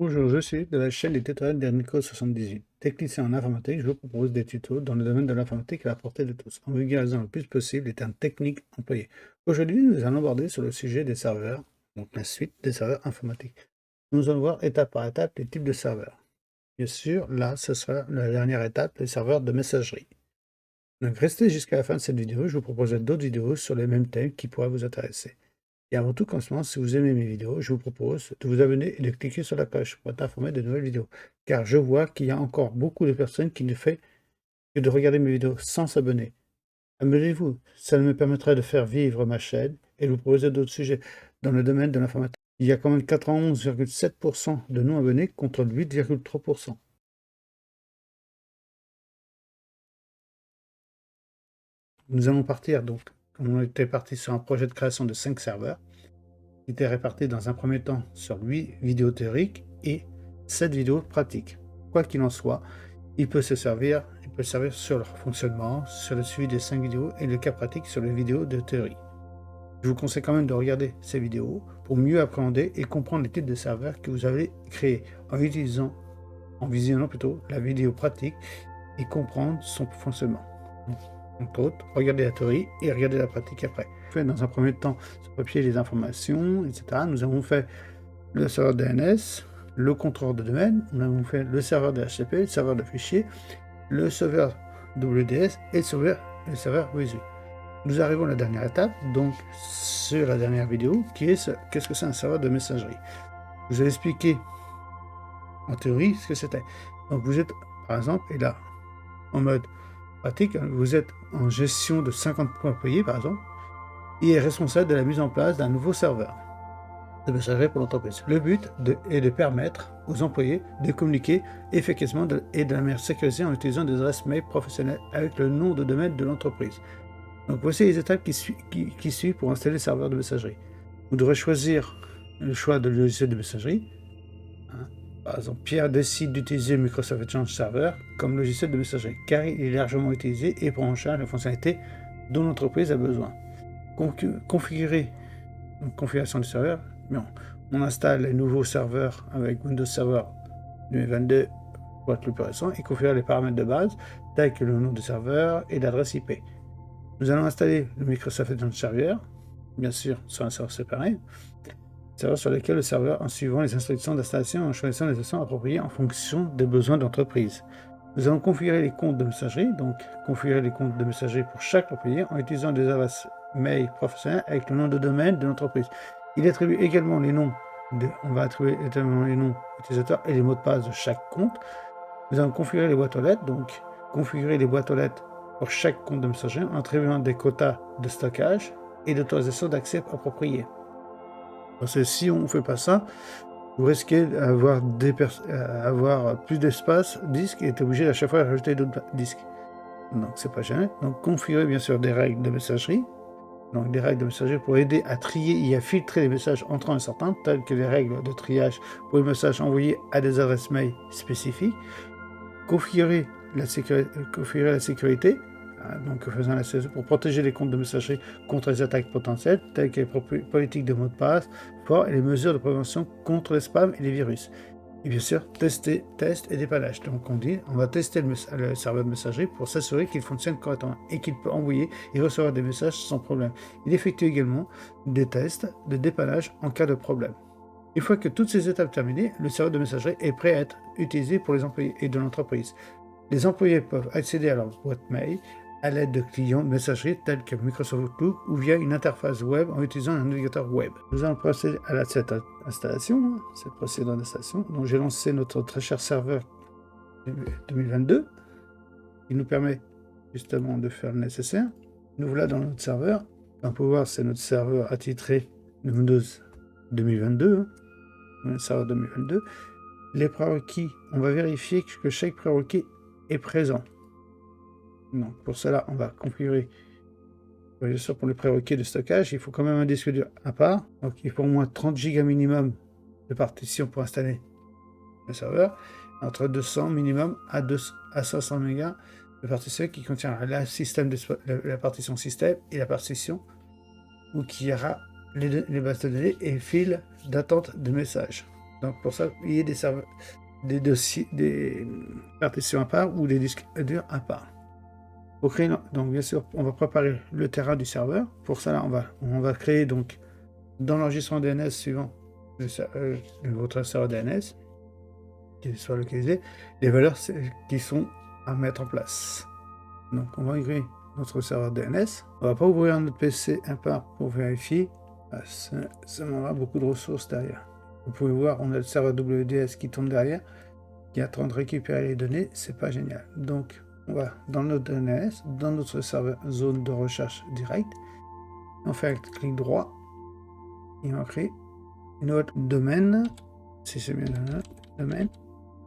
Bonjour, je suis de la chaîne des tutoriels d'Enrico78. Technicien en informatique, je vous propose des tutos dans le domaine de l'informatique à la portée de tous, en vulgarisant le plus possible les termes techniques employés. Aujourd'hui, nous allons aborder sur le sujet des serveurs, donc la suite des serveurs informatiques. Nous allons voir étape par étape les types de serveurs. Bien sûr, là, ce sera la dernière étape, les serveurs de messagerie. Donc restez jusqu'à la fin de cette vidéo, je vous proposerai d'autres vidéos sur les mêmes thèmes qui pourraient vous intéresser. Et avant tout commencement, si vous aimez mes vidéos, je vous propose de vous abonner et de cliquer sur la cloche pour être informé de nouvelles vidéos. Car je vois qu'il y a encore beaucoup de personnes qui ne font que de regarder mes vidéos sans s'abonner. Abonnez-vous, ça me permettra de faire vivre ma chaîne et de vous proposer d'autres sujets dans le domaine de l'informatique. Il y a quand même 91,7% de non-abonnés contre 8,3%. Nous allons partir donc, comme on était parti sur un projet de création de 5 serveurs, qui était répartis dans un premier temps sur 8 vidéos théoriques et 7 vidéos pratiques. Quoi qu'il en soit, il peut servir sur leur fonctionnement, sur le suivi des 5 vidéos et le cas pratique sur les vidéos de théorie. Je vous conseille quand même de regarder ces vidéos pour mieux appréhender et comprendre les types de serveurs que vous avez créés en visionnant plutôt la vidéo pratique et comprendre son fonctionnement. Entre autres, regardez la théorie et regardez la pratique après. Fait dans un premier temps sur papier les informations, etc. Nous avons fait le serveur DNS, le contrôleur de domaine, nous avons fait le serveur DHCP, le serveur de fichiers, le serveur WDS et le serveur WSU. Nous arrivons à la dernière étape, donc sur la dernière vidéo, qui est qu'est-ce que c'est un serveur de messagerie. Je vous ai expliqué en théorie ce que c'était. Donc vous êtes, par exemple, et là, en mode pratique, vous êtes en gestion de 50 employés, par exemple, et est responsable de la mise en place d'un nouveau serveur de messagerie pour l'entreprise. Le but est de permettre aux employés de communiquer efficacement et de la manière sécurisée en utilisant des adresses mail professionnelles avec le nom de domaine de l'entreprise. Donc voici les étapes qui suivent pour installer le serveur de messagerie. Vous devrez choisir le choix de logiciel de messagerie. Par exemple, Pierre décide d'utiliser Microsoft Exchange Server comme logiciel de messagerie, car il est largement utilisé et prend en charge les fonctionnalités dont l'entreprise a besoin. Configurer une configuration du serveur, on installe les nouveaux serveurs avec Windows Server 2022 pour être le plus récent et configurer les paramètres de base tels que le nom du serveur et l'adresse IP. Nous allons installer le Microsoft Exchange Server, bien sûr sur un serveur séparé, serveur sur lequel le serveur en suivant les instructions d'installation et en choisissant les options appropriées en fonction des besoins d'entreprise. Nous allons configurer les comptes de messagerie, donc configurer les comptes de messagerie pour chaque employé en utilisant des adresses mail professionnelles avec le nom de domaine de l'entreprise. Il attribue également les noms, on va attribuer également les noms utilisateurs et les mots de passe de chaque compte. Nous allons configurer les boîtes aux lettres, donc configurer les boîtes aux lettres pour chaque compte de messagerie en attribuant des quotas de stockage et d'autorisation d'accès appropriés. Parce que si on ne fait pas ça, vous risquez d'avoir plus d'espace disque et être obligé à chaque fois de rajouter d'autres disques. Donc c'est pas gênant. Donc configurer bien sûr des règles de messagerie. Donc des règles de messagerie pour aider à trier et à filtrer les messages entrants et sortants, telles que les règles de triage pour les messages envoyés à des adresses mail spécifiques. Configurer la sécurité, donc faisant la CSE pour protéger les comptes de messagerie contre les attaques potentielles, telles que les politiques de mots de passe forts et les mesures de prévention contre les spams et les virus. Et bien sûr, test et dépannage. Donc on va tester le serveur de messagerie pour s'assurer qu'il fonctionne correctement et qu'il peut envoyer et recevoir des messages sans problème. Il effectue également des tests de dépannage en cas de problème. Une fois que toutes ces étapes terminées, le serveur de messagerie est prêt à être utilisé pour les employés et de l'entreprise. Les employés peuvent accéder à leur boîte mail à l'aide de clients de messagerie tels que Microsoft Outlook ou via une interface web en utilisant un navigateur web. Nous allons procéder à cette installation, cette procédure d'installation. Donc j'ai lancé notre très cher serveur 2022 qui nous permet justement de faire le nécessaire. Nous voilà dans notre serveur. On peut voir c'est notre serveur attitré de Windows 2022, le serveur 2022. Les prérequis, on va vérifier que chaque prérequis est présent. Donc pour cela, on va configurer, bien sûr pour les prérequis de stockage, il faut quand même un disque dur à part. Donc il faut au moins 30 Go minimum de partition pour installer le serveur, entre 200 minimum à 500 MB de partition qui contient la partition système et la partition où il y aura les bases de données et fils d'attente de messages. Donc pour ça, il y a des serveurs, des dossiers, des partitions à part ou des disques durs à part. Pour créer, donc bien sûr, on va préparer le terrain du serveur. Pour ça, là, on va créer donc dans l'enregistrement DNS suivant votre serveur DNS qui soit localisé, les valeurs qui sont à mettre en place. Donc on va ouvrir notre serveur DNS. On va pas ouvrir notre PC à part pour vérifier. Ça demandera beaucoup de ressources derrière. Vous pouvez voir, on a le serveur WDS qui tourne derrière, qui est en train de récupérer les données. C'est pas génial. Donc on va dans notre DNS, dans notre serveur zone de recherche directe. On fait un clic droit et on crée notre domaine. Si c'est bien domaine,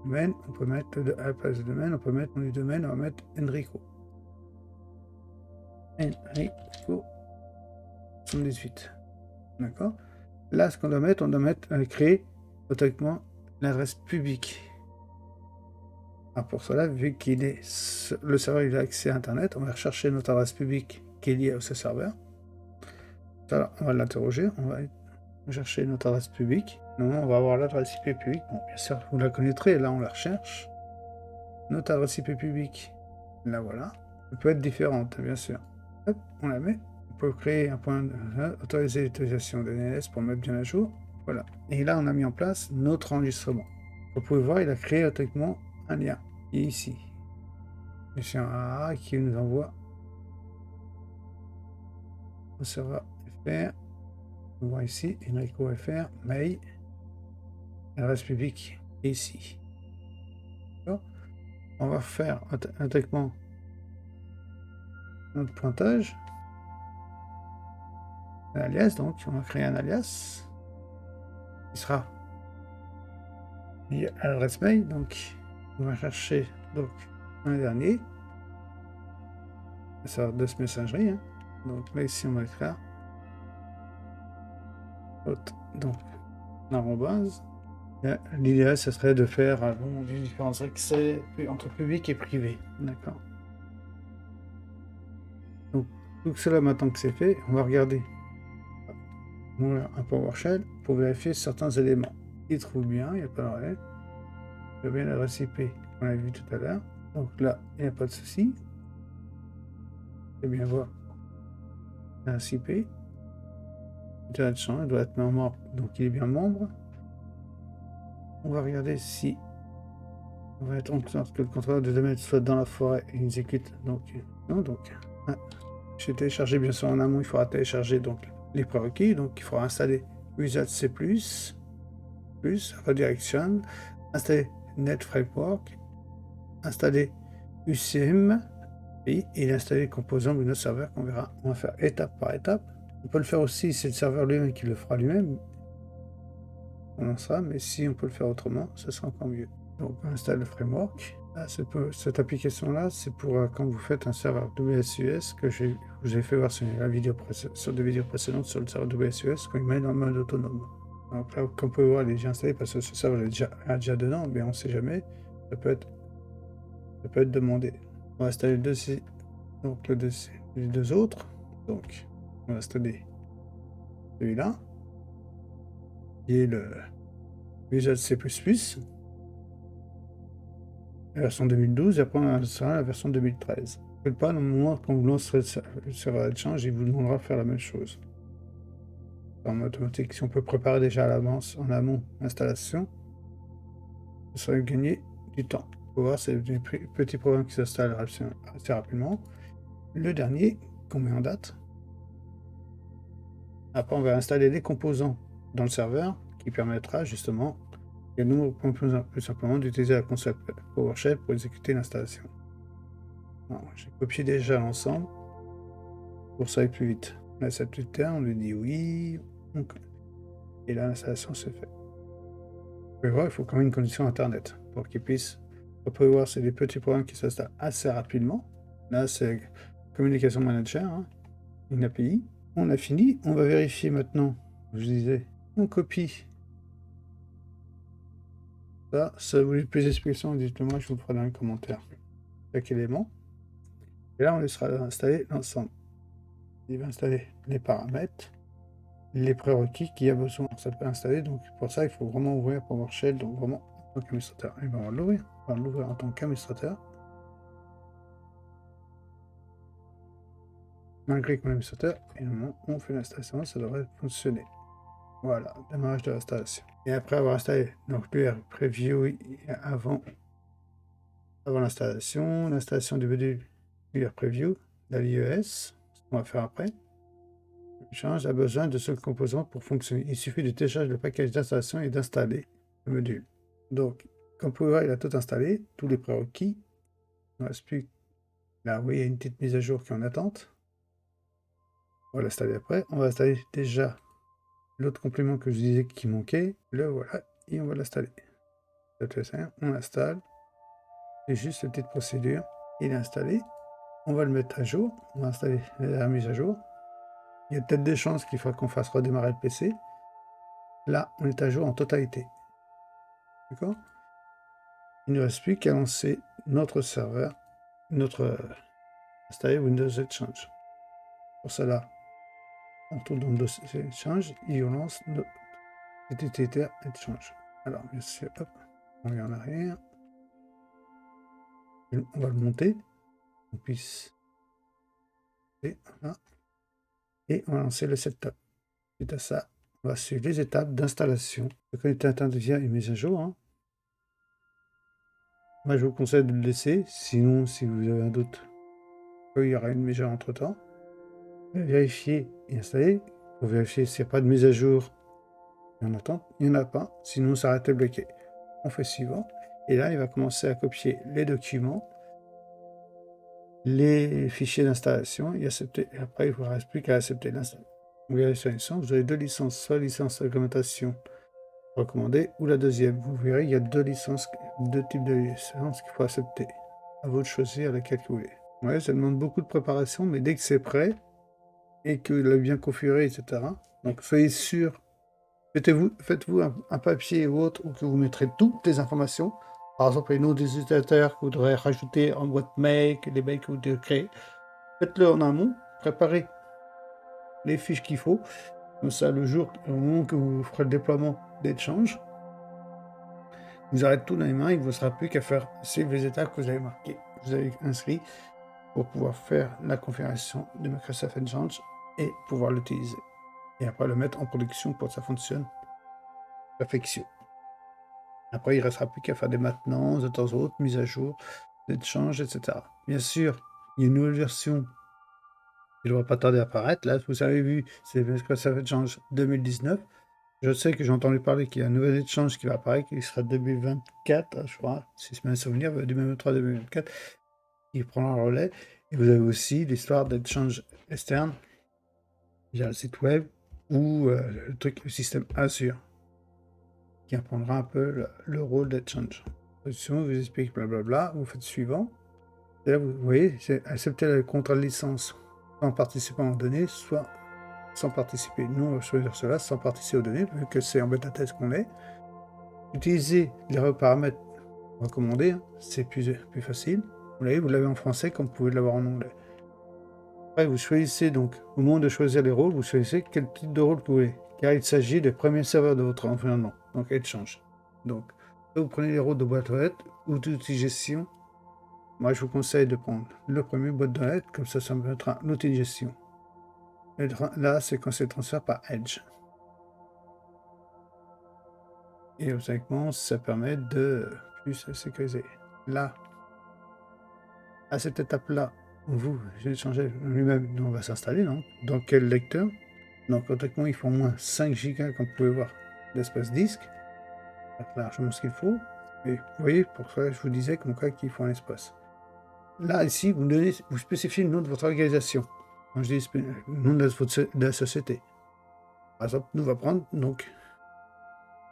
on peut mettre à la place de domaine, on peut mettre dans les domaines, on va mettre Enrico. Enrico 78. D'accord. Là, ce qu'on doit mettre, créer automatiquement l'adresse publique. Alors pour cela, vu qu'il est le serveur il a accès à Internet, on va rechercher notre adresse publique qui est liée à ce serveur. Alors, on va l'interroger, on va chercher notre adresse publique. Non, on va avoir l'adresse IP publique. Bon, bien sûr, vous la connaîtrez, là on la recherche. Notre adresse IP publique, là voilà. Elle peut être différente, bien sûr. Hop, on la met. On peut créer un point autoriser l'utilisation de DNS pour mettre bien à jour. Voilà. Et là, on a mis en place notre enregistrement. Vous pouvez voir, il a créé automatiquement un lien. Et ici. C'est un AA qui nous envoie au serveur FR. On voit ici, Enrico FR, mail, adresse publique, et ici. On va faire automatiquement notre pointage. Un alias, donc on va créer un alias qui sera lié à l'adresse mail. Donc on va chercher donc un dernier. Ça sort de ce messagerie. Hein. Donc là ici on va écrire donc l'arrobase. L'idéal ce serait de faire différents accès entre public et privé. D'accord. Donc tout cela maintenant que c'est fait, on va regarder un PowerShell pour vérifier certains éléments. Il trouve bien, il n'y a pas de problème. Il y a bien l'adresse IP qu'on a vu tout à l'heure. Donc là, il n'y a pas de souci. C'est bien voir l'adresse IP. Il doit être membre, donc il est bien membre. On va regarder si on va être en sorte que le contrôleur de domaine soit dans la forêt et exécute. Donc non, donc j'ai téléchargé bien sûr en amont, il faudra télécharger donc les prérequis, donc il faudra installer Visual C++, Redirection, installer NetFramework, installer UCM et installer les composants Windows Server qu'on verra. On va faire étape par étape. On peut le faire aussi, c'est le serveur lui-même qui le fera lui-même. On lancera, mais si on peut le faire autrement, ce sera encore mieux. Donc on installe le framework. Là, cette application-là, c'est pour quand vous faites un serveur WSUS que je vous ai fait voir sur des vidéos précédentes sur le serveur WSUS quand il met en mode autonome. Donc là, comme on peut voir, il est déjà installé parce que ce serveur est déjà dedans, mais on ne sait jamais. Ça peut être demandé. On va installer le dossier, donc les deux autres. Donc on va installer celui-là, qui est le Visual C++. La version 2012, et après on installera la version 2013. Ne faites pas, normalement, quand vous lancerez le serveur Exchange, il vous demandera de faire la même chose. En automatique, si on peut préparer déjà à l'avance, en amont, l'installation, ça serait gagner du temps. Il faut voir, c'est des petits programmes qui s'installent assez rapidement. Le dernier, qu'on met en date. Après, on va installer les composants dans le serveur qui permettra justement, et nous, plus simplement, d'utiliser la console PowerShell pour exécuter l'installation. J'ai copié déjà l'ensemble pour ça aller plus vite. On a cette petite terre, on lui dit oui, et là l'installation se fait. Vous pouvez voir, il faut quand même une connexion internet pour qu'il puisse. Vous pouvez voir, c'est des petits programmes qui s'installent assez rapidement. Là, c'est Communication Manager, une API. On a fini, on va vérifier maintenant. Je disais, on copie. Ça vous voulez plus d'explications, dites-moi, je vous le ferai dans les commentaires. Chaque élément. Et là, on laissera installer l'ensemble. Il va installer les paramètres. les prérequis qu'il y a besoin. Ça peut installer, donc pour ça, il faut vraiment ouvrir PowerShell, donc vraiment en tant qu'administrateur. Et ben, on va l'ouvrir en tant qu'administrateur. Malgré que mon administrateur, et normalement, on fait l'installation, ça devrait fonctionner. Voilà, démarrage de l'installation. Et après avoir installé donc l'UR Preview avant l'installation du module l'UR Preview, la l'IES, ce qu'on va faire après. Change a besoin de ce composant pour fonctionner. Il suffit de télécharger le package d'installation et d'installer le module. Donc, comme vous pouvez voir, il a tout installé, tous les prérequis. Il ne reste plus. Là, vous voyez, il y a une petite mise à jour qui est en attente. On va l'installer après. On va installer déjà l'autre complément que je disais qui manquait. Le voilà, et on va l'installer. On l'installe. C'est juste une petite procédure. Il est installé. On va le mettre à jour. On va installer la mise à jour. Il y a peut-être des chances qu'il faudra qu'on fasse redémarrer le PC. Là, on est à jour en totalité. D'accord? Il ne reste plus qu'à lancer notre serveur, installer Windows Exchange. Pour cela, on tourne dans le dossier Exchange et on lance notre utilitaire Exchange. Alors, bien sûr, hop, on revient en arrière. On va le monter. On puisse. Et voilà. Et on va lancer le setup. Suite à ça, on va suivre les étapes d'installation. Le connecteur Internet via une mise à jour. Moi, je vous conseille de le laisser. Sinon, si vous avez un doute, il y aura une mise à jour entre temps. Vérifier et installer. Pour vérifier s'il n'y a pas de mise à jour en attente. Il n'y en a pas. Sinon, ça arrête de bloquer. On fait suivant. Et là, il va commencer à copier les documents, les fichiers d'installation et accepter. Et après, il ne vous reste plus qu'à accepter l'installation. Vous verrez sur la licence, vous avez deux licences, soit licence réglementation recommandée ou la deuxième. Vous verrez, il y a deux licences, deux types de licences qu'il faut accepter. À vous de choisir laquelle vous voulez. Ouais, ça demande beaucoup de préparation, mais dès que c'est prêt et que vous l'avez bien configuré, etc. Donc soyez sûr, faites-vous un papier ou autre où que vous mettrez toutes les informations. Par exemple, les noms des utilisateurs que vous devrez rajouter en boîte mail, les mails que vous devez créer. Faites-le en amont, préparez les fiches qu'il faut. Comme ça, au moment que vous ferez le déploiement d'Exchange, vous aurez tout dans les mains, il ne vous sera plus qu'à faire suivre les étapes que vous avez marquées, que vous avez inscrites pour pouvoir faire la configuration de Microsoft Exchange et pouvoir l'utiliser. Et après le mettre en production pour que ça fonctionne perfection. Après, il ne restera plus qu'à faire des maintenances de temps en temps, mise à jour, d'échanges, etc. Bien sûr, il y a une nouvelle version qui ne devrait pas tarder à apparaître. Là, vous avez vu, c'est Microsoft Exchange 2019. Je sais que j'ai entendu parler qu'il y a un nouvel échange qui va apparaître, qui sera 2024, je crois, si je me souviens, 2023-2024, qui prendra le relais. Et vous avez aussi l'histoire d'échange externe via le site web ou le système Azure, qui apprendra un peu le rôle d'Exchange. Vous explique blablabla, vous faites suivant. Et là, vous voyez, c'est accepter le contrat de licence en participant aux données, soit sans participer. Nous, on va choisir cela sans participer aux données, vu que c'est en bêta test qu'on est. Utiliser les paramètres recommandés, c'est plus facile. Vous l'avez en français comme vous pouvez l'avoir en anglais. Après, vous choisissez donc, au moment de choisir les rôles, vous choisissez quel type de rôle vous voulez, car il s'agit des premiers serveurs de votre environnement, donc Exchange. Donc, vous prenez les rôles de boîte aux lettres ou d'outil gestion. Moi, je vous conseille de prendre le premier boîte de lettres, comme ça me mettra l'outil de gestion. Et là, c'est quand c'est le transfert par Edge. Et automatiquement, ça permet de plus sécuriser. Là, à cette étape-là, j'ai changé lui-même, on va s'installer, non? Dans quel lecteur? Donc, automatiquement, il faut au moins 5 Go, comme vous pouvez voir, d'espace disque. C'est largement ce qu'il faut. Et vous voyez, pour ça, je vous disais comme quoi qu'il faut un espace. Là, ici, vous spécifiez le nom de votre organisation. Quand je dis le nom de la société. Par exemple, nous, on va prendre, donc,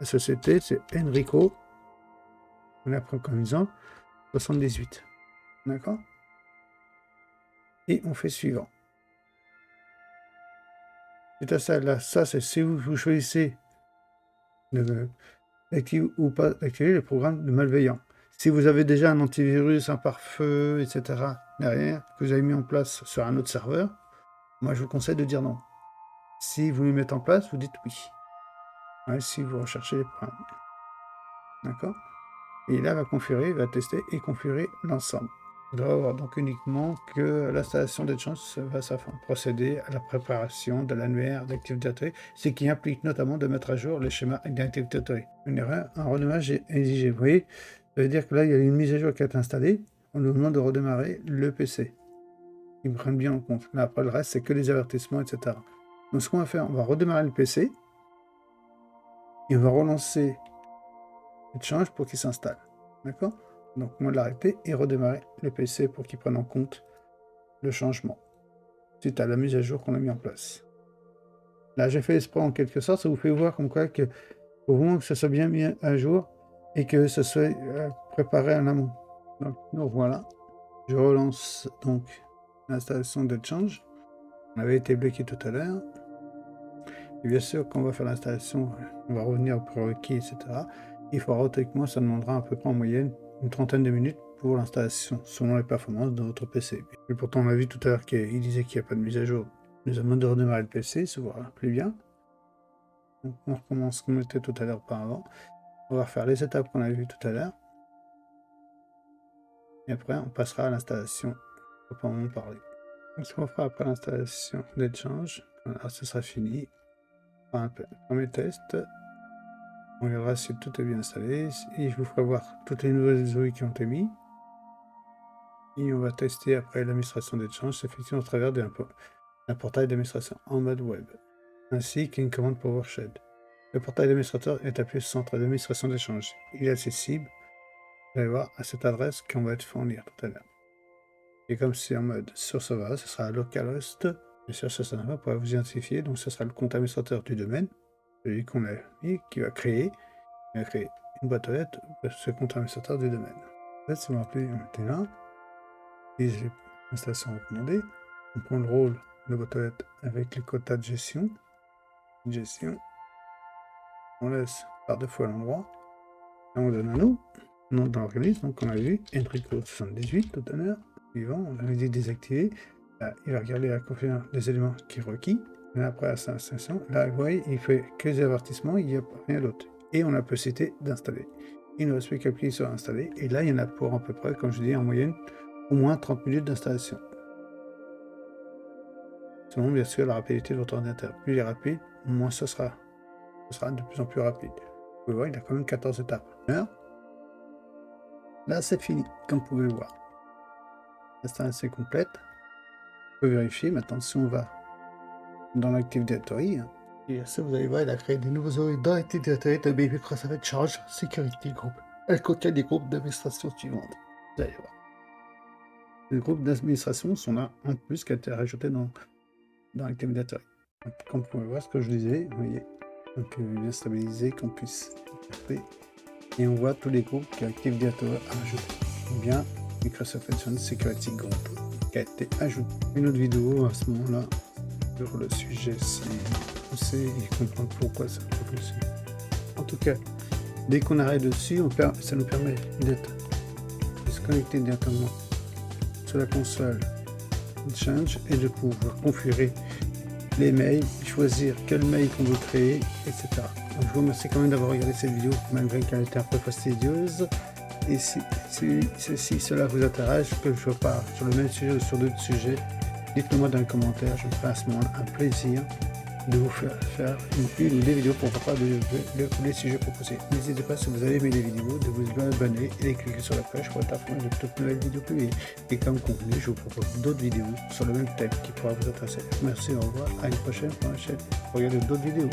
la société, c'est Enrico. On la prend comme exemple, 78. D'accord? Et on fait suivant. C'est à ça, là, ça, c'est si vous choisissez d'activer ou pas d'activer le programme de malveillant. Si vous avez déjà un antivirus, un pare-feu, etc., derrière, que vous avez mis en place sur un autre serveur, moi, je vous conseille de dire non. Si vous le mettez en place, vous dites oui. Ouais, si vous recherchez les problèmes. D'accord? Et là, il va configurer, il va tester et configurer l'ensemble. Il doit avoir donc uniquement que l'installation d'Edgechange va procéder à la préparation de l'annuaire d'Active Directory, ce qui implique notamment de mettre à jour les schémas d'Active Directory. Une erreur, un redémarrage est exigé. Vous voyez, ça veut dire que là, il y a une mise à jour qui a été installée. On nous demande de redémarrer le PC. Ils me prennent bien en compte. Mais après, le reste, c'est que les avertissements, etc. Donc, ce qu'on va faire, on va redémarrer le PC et on va relancer Edgechange pour qu'il s'installe. D'accord? Donc, on va l'arrêter et redémarrer le PC pour qu'il prenne en compte le changement suite à la mise à jour qu'on a mis en place. Là, j'ai fait l'exploit en quelque sorte, ça vous fait voir comme quoi que au moins que ça soit bien mis à jour et que ça soit préparé en amont. Donc voilà, je relance donc l'installation d'Edgechange. On avait été bloqué tout à l'heure. Et bien sûr, quand on va faire l'installation, on va revenir au prérequis, etc. Il faudra automatiquement, ça demandera à peu près en moyenne une trentaine de minutes pour l'installation, selon les performances de notre PC. Et pourtant, on a vu tout à l'heure qu'il disait qu'il n'y a pas de mise à jour. Il nous a demandé de redémarrer le PC, ça va plus bien. Donc, on recommence comme on était tout à l'heure auparavant. On va refaire les étapes qu'on avait vues tout à l'heure. Et après, on passera à l'installation proprement parler. Donc, ce qu'on fera après l'installation d'Edgechange, alors ce sera fini. On fera un premier test. On verra si tout est bien installé. Et je vous ferai voir toutes les nouvelles OI qui ont été mises. Et on va tester après l'administration d'Edgechange, effectivement au travers d'un portail d'administration en mode web, ainsi qu'une commande PowerShell. Le portail d'administrateur est appuyé sur le centre d'administration d'Edgechange. Il est accessible, vous allez voir, à cette adresse qu'on va te fournir tout à l'heure. Et comme c'est en mode sur serveur, ce sera localhost. Et sur ce serveur, pour vous identifier, donc ce sera le compte administrateur du domaine, celui qu'on a mis, qui va créer une boîte aux lettres pour ce compte administrateur du domaine. En fait, si vous me rappelez, on était là. Et j'ai l'installation recommandée. On prend le rôle de boîte aux lettres avec les quotas de gestion. On laisse par deux fois l'endroit. Et on donne un nom dans l'organisme. Donc on a vu Enrico 78 tout à l'heure. Suivant, on avait dit désactiver. Là, il va regarder la configuration des éléments qui est requis. Et après la installation, là, vous voyez, il fait que les avertissements, il n'y a rien d'autre. Et on a la possibilité d'installer. Il ne reste plus qu'à appuyer sur installer. Et là, il y en a pour à peu près, comme je dis, en moyenne, au moins 30 minutes d'installation. Selon bien sûr la rapidité de votre ordinateur. Plus il est rapide, moins ce sera de plus en plus rapide. Vous pouvez voir, il a quand même 14 étapes. Là, c'est fini, comme vous pouvez voir. L'installation est complète. Vous pouvez vérifier. Maintenant, si on va dans l'Active Directory, et ça, vous allez voir, il a créé des nouveaux OI dans l'Active Directory de Microsoft Edgechange Security Group. Elle contient des groupes d'administration suivantes. Vous allez voir. Les groupes d'administration sont là en plus qui a été rajouté dans l'Active Directory. Comme vous pouvez voir ce que je disais, vous voyez, donc bien stabilisé, qu'on puisse regarder. Et on voit tous les groupes que Active Directory a ajouté. Ou bien Microsoft Edgechange Security Group qui a été ajouté. Une autre vidéo à ce moment-là sur le sujet, si vous savez comprendre pourquoi ça fonctionne. En tout cas, dès qu'on arrête dessus, ça nous permet de se connecter directement sur la console Edgechange et de pouvoir configurer les mails, choisir quel mail qu'on veut créer, etc. Donc, je vous remercie quand même d'avoir regardé cette vidéo malgré qu'elle était un peu fastidieuse. Et si cela vous intéresse, que je parle sur le même sujet ou sur d'autres sujets, dites-le moi dans les commentaires. Je me ferai à ce moment un plaisir de vous faire une ou des vidéos pour parler de tous les sujets proposés. N'hésitez pas, si vous avez aimé les vidéos, de vous abonner et de cliquer sur la cloche pour être informé de toutes nouvelles vidéos publiées. Et comme convenu, je vous propose d'autres vidéos sur le même thème qui pourra vous intéresser. Merci, au revoir, à une prochaine pour la chaîne. Regardez d'autres vidéos.